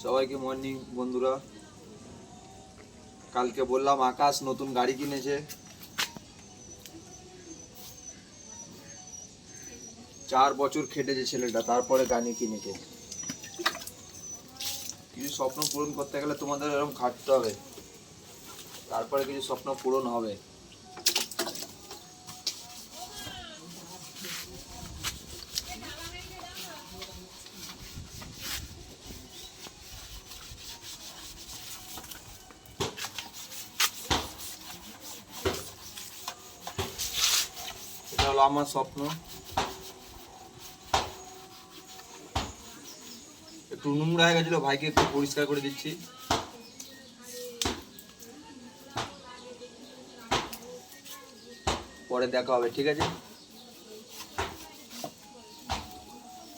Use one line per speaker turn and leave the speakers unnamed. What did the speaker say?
সবাইকে মর্নিং বন্ধুরা। কালকে বললাম আকাশ নতুন গাড়ি কিনেছে, 4 বছর খেটেছে ছেলেটা, তারপরে গাড়ি কিনেছে। কিছু স্বপ্ন পূরণ করতে গেলে তোমাদের এরকম খাটতে হবে, তারপরে কিছু স্বপ্ন পূরণ হবে। এটা হলো আমার স্বপ্ন। একটু নোংরা হয়ে গেছিল, ভাইকে একটু পরিষ্কার করে দিচ্ছি। পরে দেখা হবে, ঠিক আছে।